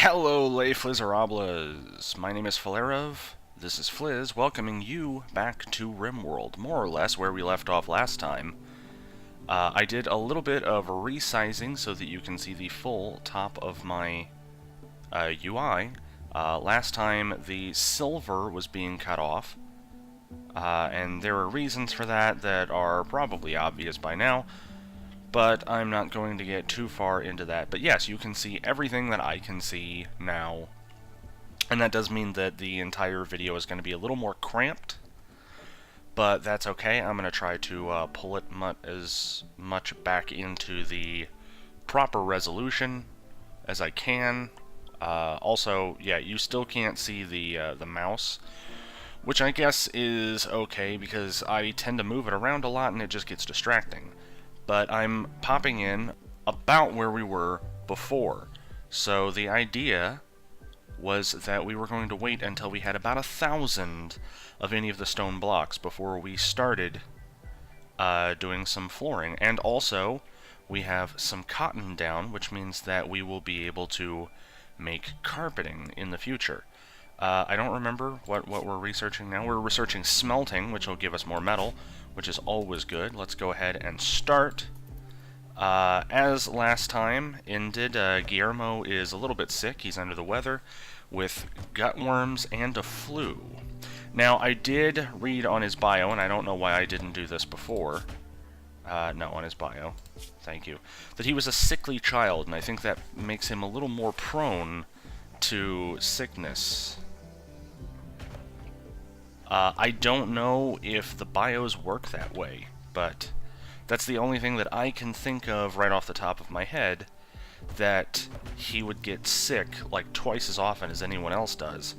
Hello, lay Flizerables. My name is Filerov. This is Fliz, welcoming you back to Rimworld, more or less where we left off last time. I did a little bit of resizing so that you can see the full top of my UI. Last time the silver was being cut off, and there are reasons for that that are probably obvious by now, but I'm not going to get too far into that. But yes, you can see everything that I can see now, and that does mean that the entire video is going to be a little more cramped, but that's okay. I'm going to try to pull it as much back into the proper resolution as I can. Also, yeah, you still can't see the mouse, which I guess is okay because I tend to move it around a lot and it just gets distracting. But I'm popping in about where we were before. So the idea was that we were going to wait until we had about 1,000 of any of the stone blocks before we started doing some flooring. And also, we have some cotton down, which means that we will be able to make carpeting in the future. I don't remember what we're researching now. We're researching smelting, which will give us more metal, which is always good. Let's go ahead and start. As last time ended, Guillermo is a little bit sick. He's under the weather with gutworms and a flu. Now, I did read on his bio, and I don't know why I didn't do this before. No, on his bio. Thank you. That he was a sickly child, and I think that makes him a little more prone to sickness. I don't know if the bios work that way, but that's the only thing that I can think of right off the top of my head, that he would get sick like twice as often as anyone else does.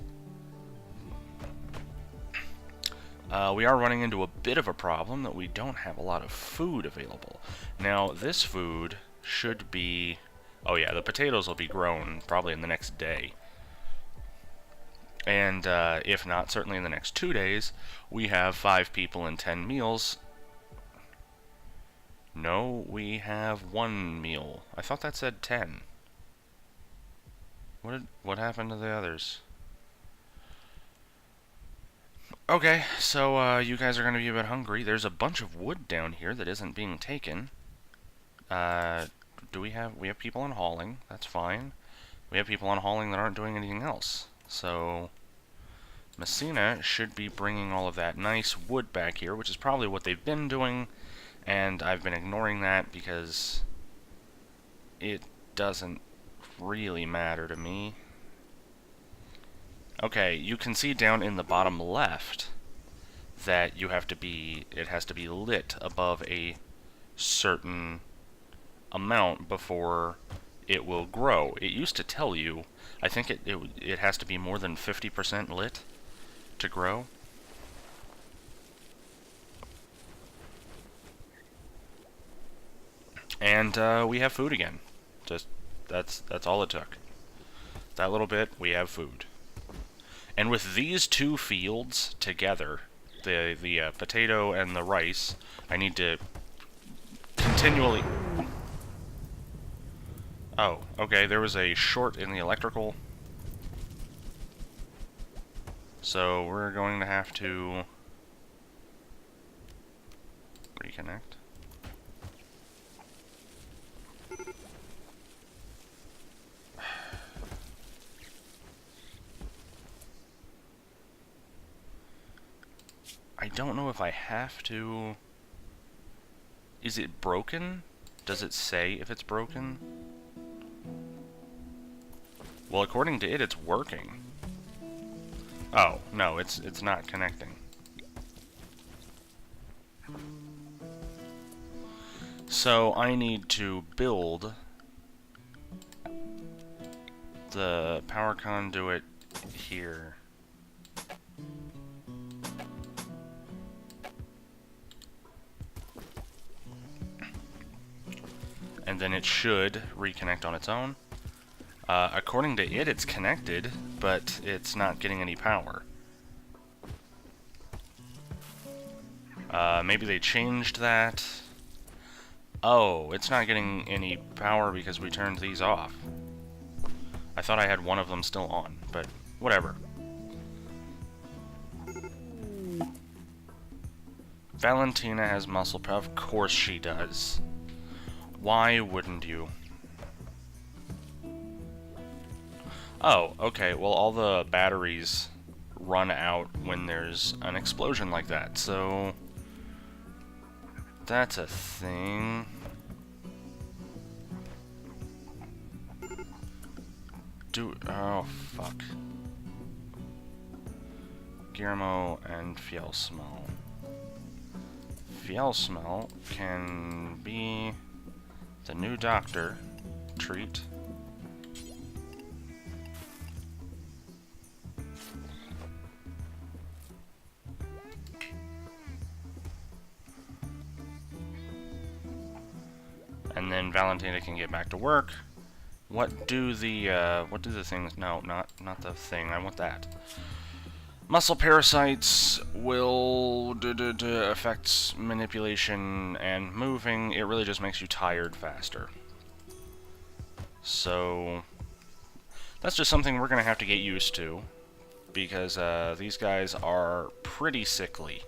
We are running into a bit of a problem that we don't have a lot of food available. Now, this food should be... Oh yeah, the potatoes will be grown probably in the next day. And if not, certainly in the next 2 days, we have 5 people and 10 meals. No, we have 1 meal. I thought that said 10. What happened to the others? Okay, so you guys are going to be a bit hungry. There's a bunch of wood down here that isn't being taken. We have people on hauling. That's fine. We have people on hauling that aren't doing anything else. So Messina should be bringing all of that nice wood back here, which is probably what they've been doing, and I've been ignoring that because it doesn't really matter to me. Okay, you can see down in the bottom left that it has to be lit above a certain amount before it will grow. It used to tell you, I think it has to be more than 50% lit to grow. And we have food again. Just that's all it took. That little bit, we have food. And with these 2 fields together, the potato and the rice, I need to continually... Oh, okay, there was a short in the electrical. So we're going to have to reconnect. I don't know if I have to... Is it broken? Does it say if it's broken? Well, according to it, it's working. Oh, no, it's not connecting. So I need to build the power conduit here. And then it should reconnect on its own. According to it, it's connected, but it's not getting any power. Maybe they changed that. Oh, it's not getting any power because we turned these off. I thought I had one of them still on, but whatever. Valentina has muscle power. Of course she does. Why wouldn't you? Oh, okay. Well, all the batteries run out when there's an explosion like that, so that's a thing. Oh, fuck. Guillermo and Fielsmell. Fielsmell can be the new doctor. Treat. And then Valentina can get back to work. What do the things... No, not the thing. I want that. Muscle parasites will affect manipulation and moving. It really just makes you tired faster. So that's just something we're going to have to get used to, because these guys are pretty sickly.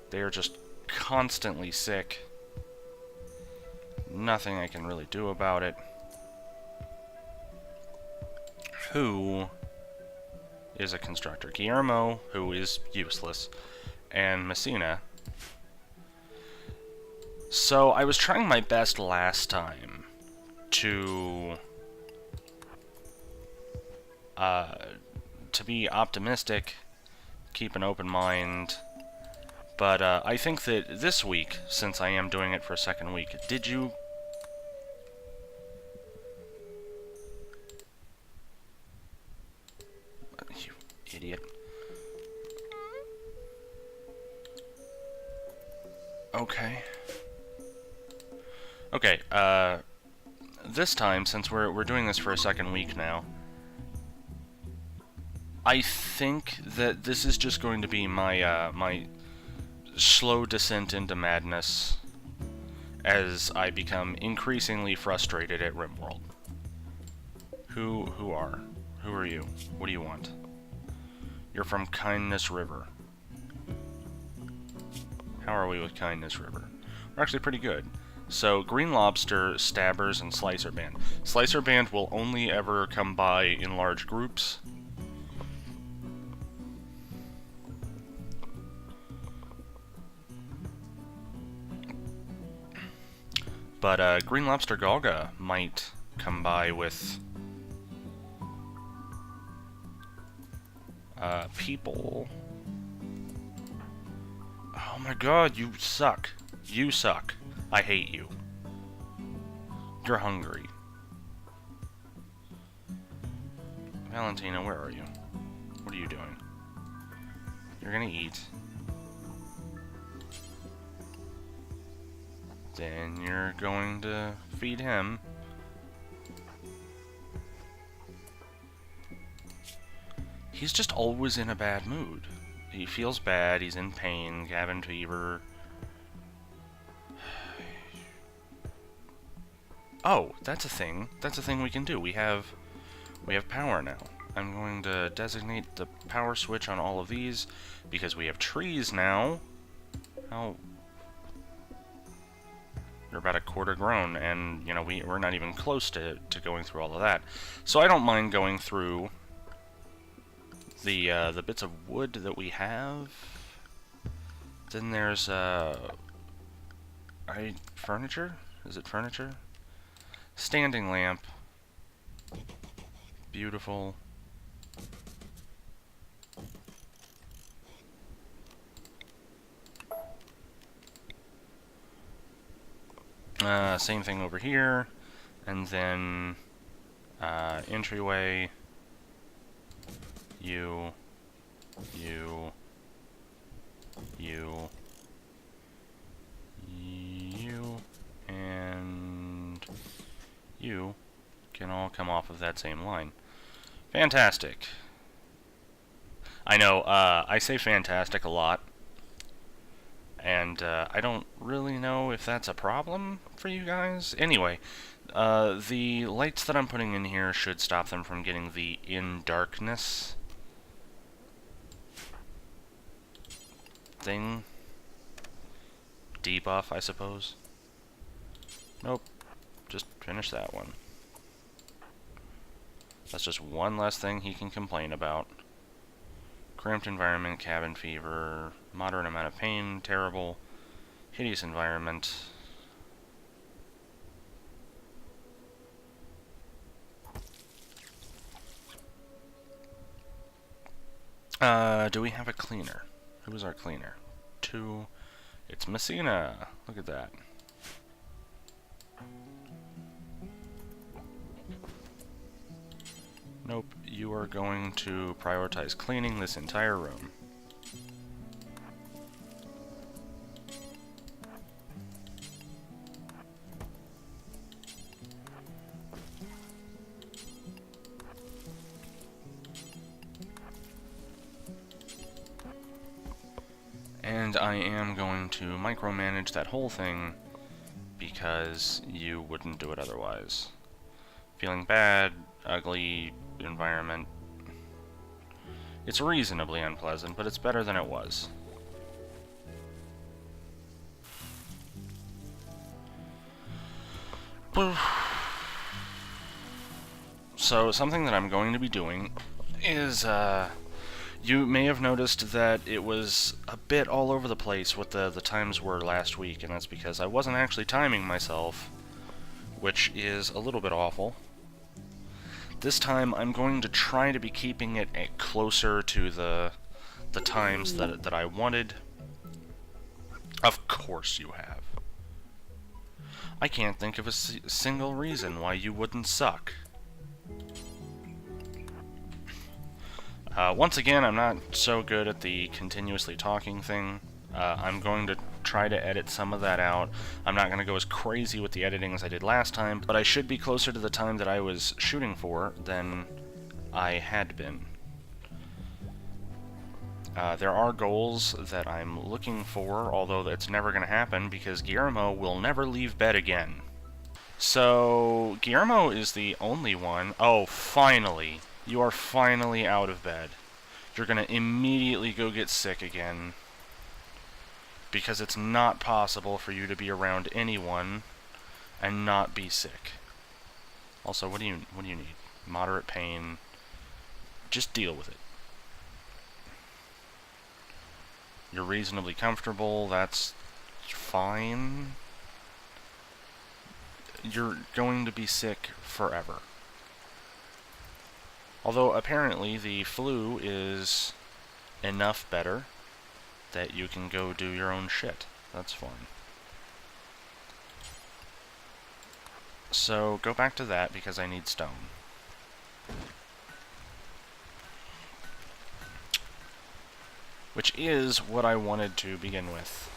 They are just constantly sick. Nothing I can really do about it. Who is a constructor? Guillermo, who is useless, and Messina. So I was trying my best last time to be optimistic, keep an open mind, but I think that this week, since I am doing it for a second week, did you... You idiot. Okay. Okay, this time, since we're doing this for a second week now, I think that this is just going to be my, my slow descent into madness as I become increasingly frustrated at Rimworld. Who are you? What do you want? You're from Kindness River. How are we with Kindness River? We're actually pretty good. So, Green Lobster, Stabbers, and Slicer Band. Slicer Band will only ever come by in large groups. But Green Lobster Galga might come by with people. Oh my god, you suck. You suck. I hate you. You're hungry. Valentina, where are you? What are you doing? You're gonna eat. Then you're going to feed him. He's just always in a bad mood. He feels bad, he's in pain, cabin fever. Oh, that's a thing. That's a thing we can do. We have power now. I'm going to designate the power switch on all of these because we have trees now. Oh, they're about a quarter grown, and you know we're not even close to going through all of that. So I don't mind going through the bits of wood that we have. Then there's furniture. Is it furniture? Standing lamp. Beautiful. Same thing over here. And then entryway. You, and you can all come off of that same line. Fantastic. I know, I say fantastic a lot, And I don't really know if that's a problem for you guys. Anyway, the lights that I'm putting in here should stop them from getting the in darkness thing. Debuff, I suppose. Nope. Just finish that one. That's just one less thing he can complain about. Cramped environment, cabin fever, moderate amount of pain, terrible, hideous environment. Do we have a cleaner? Who is our cleaner? It's Messina. Look at that. Nope, you are going to prioritize cleaning this entire room. And I am going to micromanage that whole thing because you wouldn't do it otherwise. Feeling bad, ugly environment. It's reasonably unpleasant, but it's better than it was. So, something that I'm going to be doing is, you may have noticed that it was a bit all over the place what the times were last week, and that's because I wasn't actually timing myself, which is a little bit awful. This time, I'm going to try to be keeping it closer to the times that I wanted. Of course you have. I can't think of a single reason why you wouldn't suck. Once again, I'm not so good at the continuously talking thing. I'm going to try to edit some of that out. I'm not going to go as crazy with the editing as I did last time, but I should be closer to the time that I was shooting for than I had been. There are goals that I'm looking for, although it's never going to happen because Guillermo will never leave bed again. So, Guillermo is the only one. Oh, finally. You are finally out of bed. You're going to immediately go get sick again. Because it's not possible for you to be around anyone and not be sick. Also, what do you need? Moderate pain. Just deal with it. You're reasonably comfortable, that's fine. You're going to be sick forever. Although apparently the flu is enough better that you can go do your own shit. That's fine. So go back to that because I need stone. Which is what I wanted to begin with.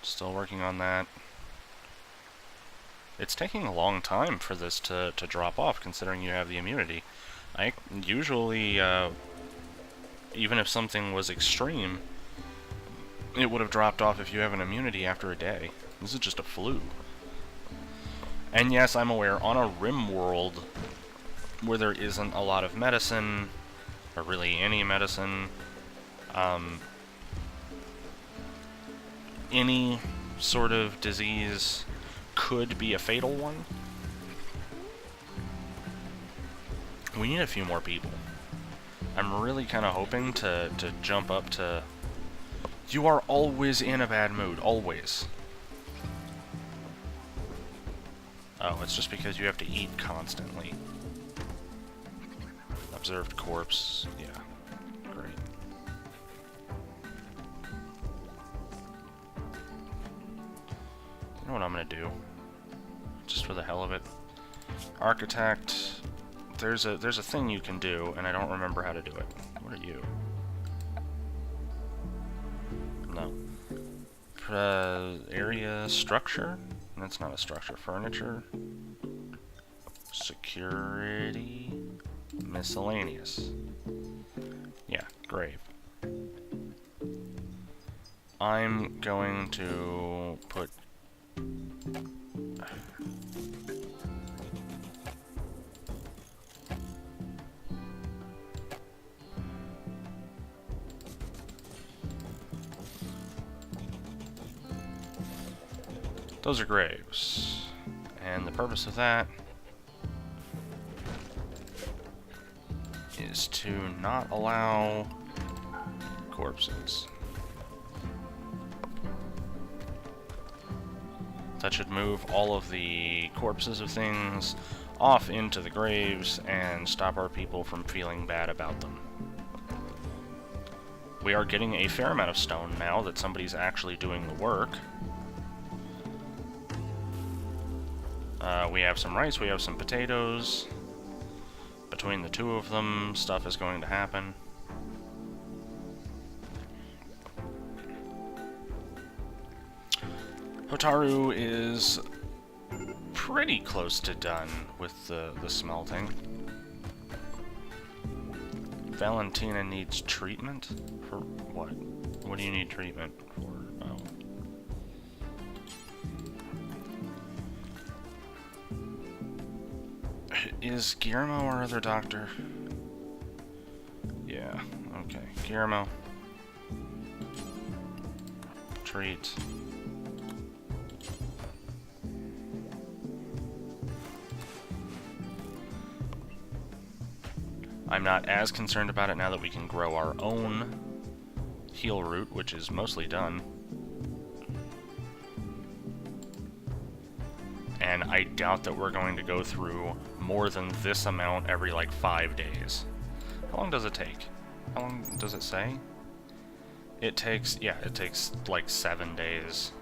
Still working on that. It's taking a long time for this to drop off, considering you have the immunity. I usually, even if something was extreme, it would have dropped off if you have an immunity after a day. This is just a flu. And yes, I'm aware, on a Rimworld, where there isn't a lot of medicine, or really any medicine, any sort of disease could be a fatal one. We need a few more people. I'm really kind of hoping to jump up to... You are always in a bad mood, always. Oh, it's just because you have to eat constantly. Observed corpse, yeah, great. You know what I'm gonna do? Just for the hell of it. Architect, there's a thing you can do, and I don't remember how to do it. What are you? No. Area structure? That's not a structure. Furniture? Security. Miscellaneous. Yeah, grave. I'm going to put... Those are graves. And the purpose of that is to not allow corpses. That should move all of the corpses of things off into the graves and stop our people from feeling bad about them. We are getting a fair amount of stone now that somebody's actually doing the work. We have some rice, we have some potatoes. Between the two of them, stuff is going to happen. Hotaru is pretty close to done with the smelting. Valentina needs treatment? For what? What do you need treatment for? Oh. Is Guillermo our other doctor? Yeah, okay. Guillermo. Treat. I'm not as concerned about it now that we can grow our own heal root, which is mostly done. And I doubt that we're going to go through more than this amount every, like, 5 days. How long does it take? How long does it say? It takes, yeah, it takes, like, 7 days.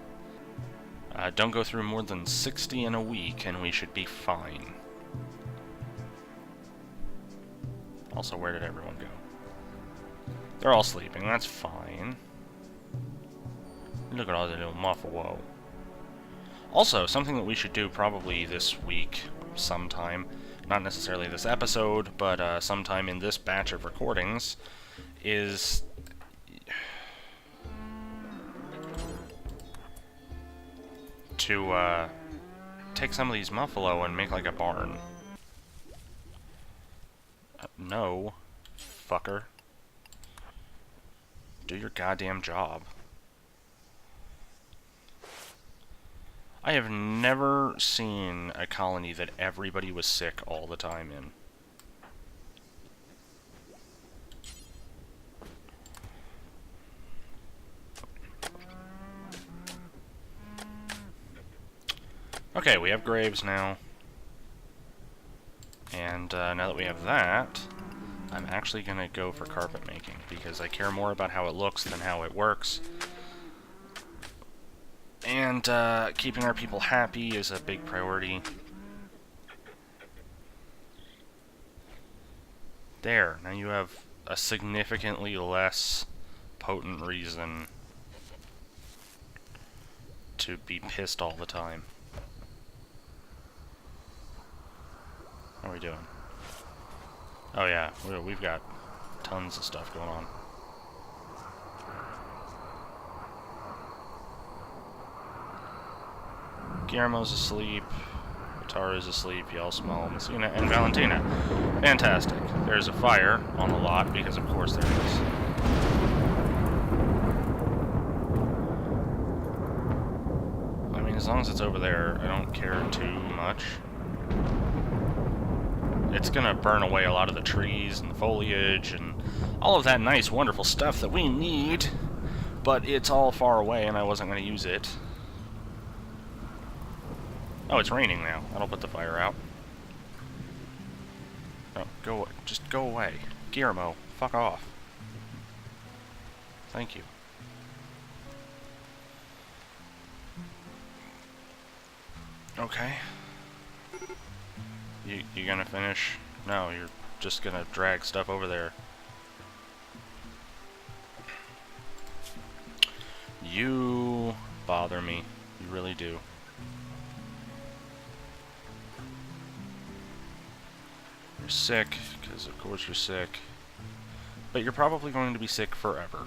Don't go through more than 60 in a week, and we should be fine. Also, where did everyone go? They're all sleeping, that's fine. Look at all the little muffalo. Also, something that we should do probably this week sometime, not necessarily this episode, but sometime in this batch of recordings, is to take some of these muffalo and make like a barn. No, fucker. Do your goddamn job. I have never seen a colony that everybody was sick all the time in. Okay, we have graves now. And now that we have that, I'm actually going to go for carpet making, because I care more about how it looks than how it works. And keeping our people happy is a big priority. There, now you have a significantly less potent reason to be pissed all the time. How are we doing? Oh yeah, we've got tons of stuff going on. Guillermo's asleep. Tara's asleep. Y'all smell Messina and Valentina. Fantastic. There's a fire on the lot, because of course there is. I mean, as long as it's over there, I don't care too much. It's gonna burn away a lot of the trees and the foliage and all of that nice, wonderful stuff that we need, but it's all far away and I wasn't gonna use it. Oh, it's raining now. That'll put the fire out. Oh, just go away. Guillermo, fuck off. Thank you. Okay. You gonna finish? No, you're just gonna drag stuff over there. You bother me. You really do. You're sick, because of course you're sick. But you're probably going to be sick forever.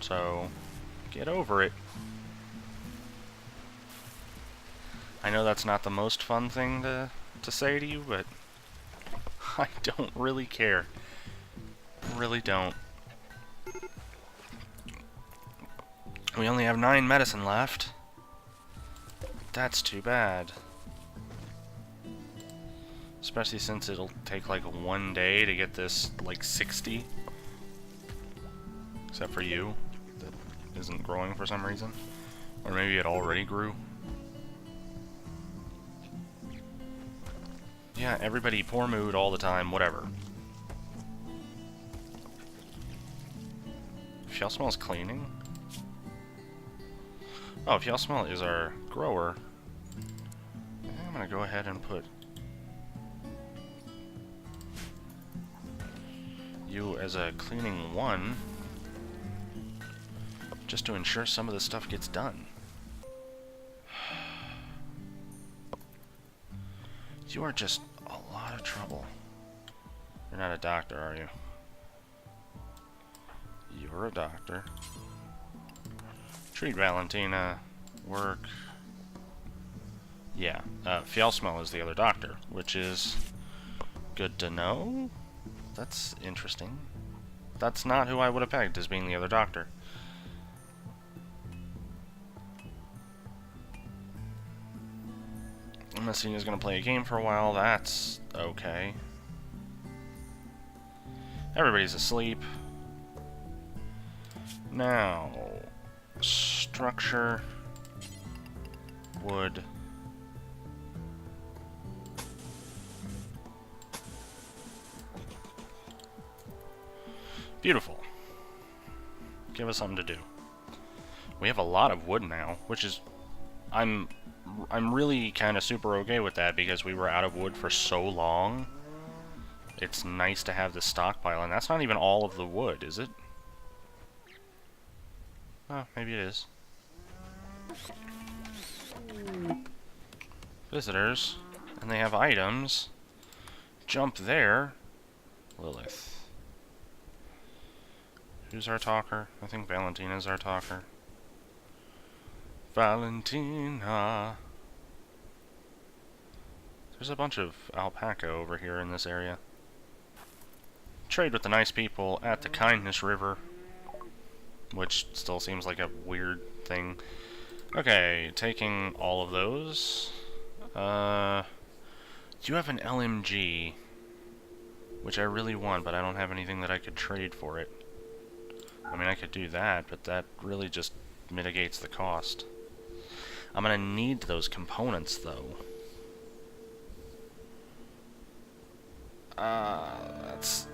So, get over it. I know that's not the most fun thing to say to you, but I don't really care. Really don't. We only have 9 medicine left. That's too bad. Especially since it'll take like 1 day to get this, like, 60. Except for you. That isn't growing for some reason. Or maybe it already grew. Yeah, everybody poor mood all the time, whatever. If y'all smells cleaning? Oh, if y'all smell is our grower. I'm gonna go ahead and put you as a cleaning 1, just to ensure some of the stuff gets done. You are just a lot of trouble. You're not a doctor, are you? You're a doctor. Treat Valentina. Work. Yeah, Fjellsmell is the other doctor, which is good to know. That's interesting. That's not who I would have pegged as being the other doctor. Messina's gonna play a game for a while. That's okay. Everybody's asleep. Now, structure, wood. Beautiful. Give us something to do. We have a lot of wood now, which is... I'm really kind of super okay with that because we were out of wood for so long. It's nice to have this stockpile, and that's not even all of the wood, is it? Oh, maybe it is. Visitors, and they have items. Jump there. Lilith. Who's our talker? I think Valentina's our talker. Valentina. There's a bunch of alpaca over here in this area. Trade with the nice people at the Kindness River. Which still seems like a weird thing. Okay, taking all of those. You have an LMG. Which I really want, but I don't have anything that I could trade for it. I mean, I could do that, but that really just mitigates the cost. I'm gonna need those components, though. That's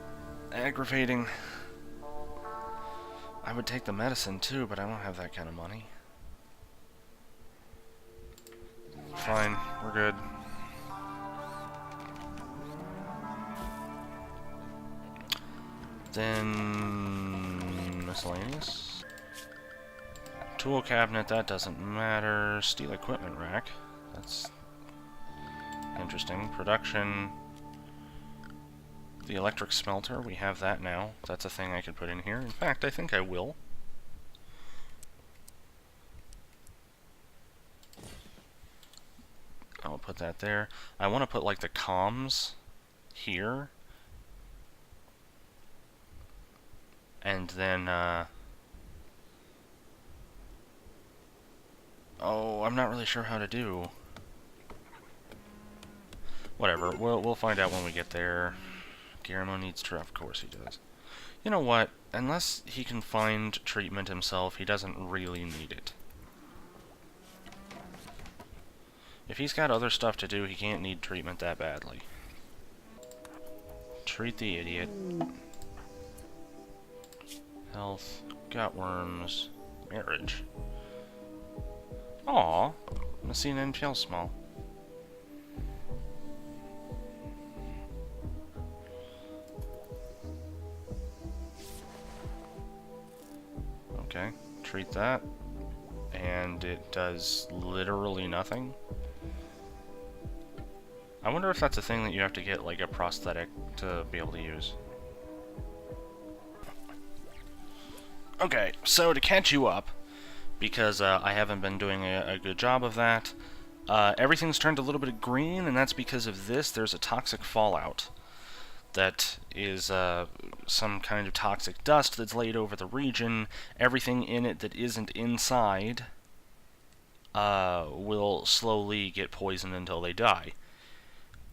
aggravating. I would take the medicine, too, but I don't have that kind of money. Fine, we're good. Then... miscellaneous? Tool cabinet, that doesn't matter. Steel equipment rack. That's interesting. Production. The electric smelter, we have that now. That's a thing I could put in here. In fact, I think I will. I'll put that there. I want to put, like, the comms here. And then, oh, I'm not really sure how to do. Whatever, we'll find out when we get there. Guillermo needs to, of course he does. You know what? Unless he can find treatment himself, he doesn't really need it. If he's got other stuff to do, he can't need treatment that badly. Treat the idiot. Health, gutworms, marriage. Aw, Messina and Fjellsmall. Okay, treat that. And it does literally nothing. I wonder if that's a thing that you have to get, like, a prosthetic to be able to use. Okay, so to catch you up, because I haven't been doing a good job of that, everything's turned a little bit green, and that's because of this. There's a toxic fallout that is some kind of toxic dust that's laid over the region. Everything in it that isn't inside will slowly get poisoned until they die.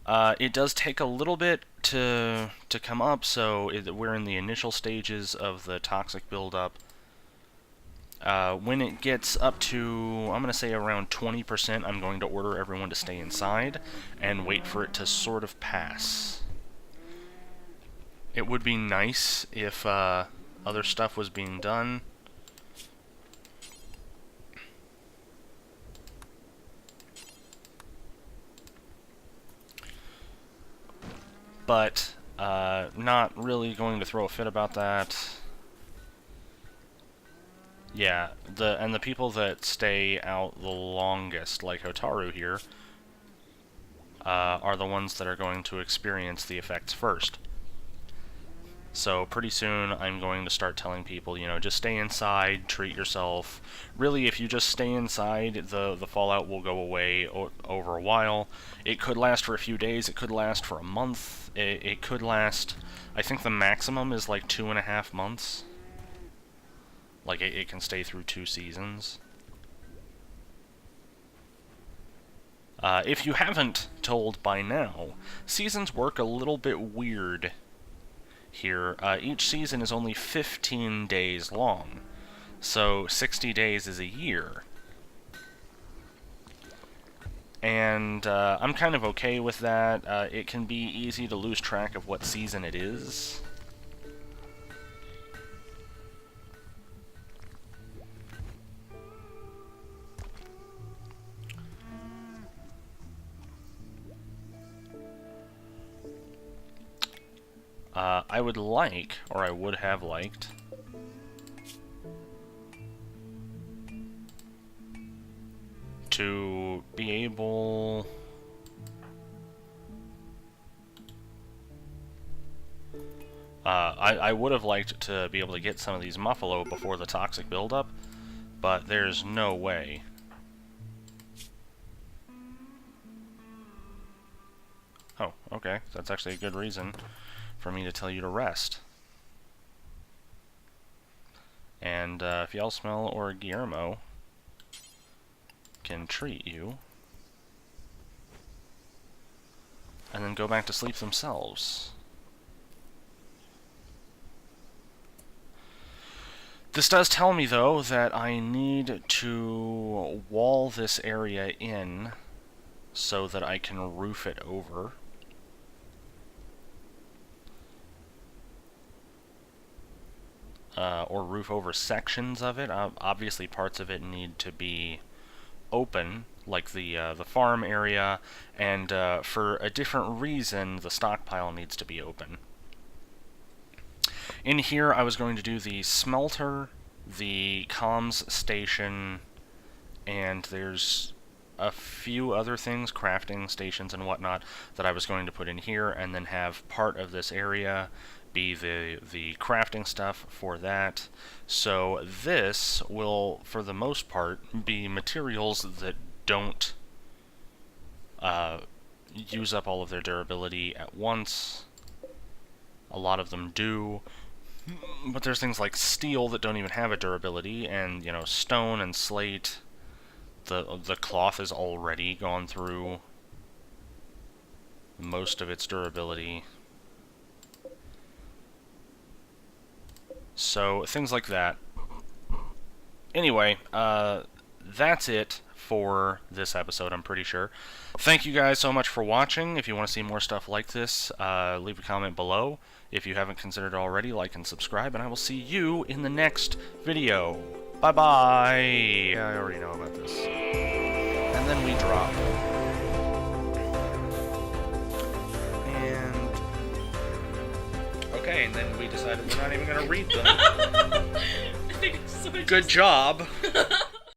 It does take a little bit to come up, so we're in the initial stages of the toxic buildup. When it gets up to, I'm going to say around 20%, I'm going to order everyone to stay inside and wait for it to sort of pass. It would be nice if other stuff was being done. But not really going to throw a fit about that. Yeah, the people that stay out the longest, like Hotaru here, are the ones that are going to experience the effects first. So pretty soon I'm going to start telling people, you know, just stay inside, treat yourself. Really, if you just stay inside, the fallout will go away over a while. It could last for a few days, it could last for a month, it could last, I think the maximum is like 2.5 months. Like, it can stay through 2 seasons. If you haven't told by now, seasons work a little bit weird here. Each season is only 15 days long, so 60 days is a year. And I'm kind of okay with that. It can be easy to lose track of what season it is. I would like, or I would have liked, to be able... I would have liked to be able to get some of these Muffalo before the toxic buildup, but there's no way. Oh, okay. That's actually a good reason for me to tell you to rest. And if Yellsmell or Guillermo can treat you, and then go back to sleep themselves. This does tell me, though, that I need to wall this area in so that I can roof it over. Or roof over sections of it. Obviously, parts of it need to be open, like the farm area, and for a different reason, the stockpile needs to be open. In here, I was going to do the smelter, the comms station, and there's a few other things, crafting stations and whatnot, that I was going to put in here, and then have part of this area be the crafting stuff for that. So this will, for the most part, be materials that don't use up all of their durability at once. A lot of them do, but there's things like steel that don't even have a durability, and, you know, stone and slate. The cloth is already gone through most of its durability. So, things like that. Anyway, that's it for this episode, I'm pretty sure. Thank you guys so much for watching. If you want to see more stuff like this, leave a comment below. If you haven't considered already, like and subscribe, and I will see you in the next video. Bye-bye! I already know about this. And then we drop. Okay, and then we decided we're not even going to read them. I think it's so Good job.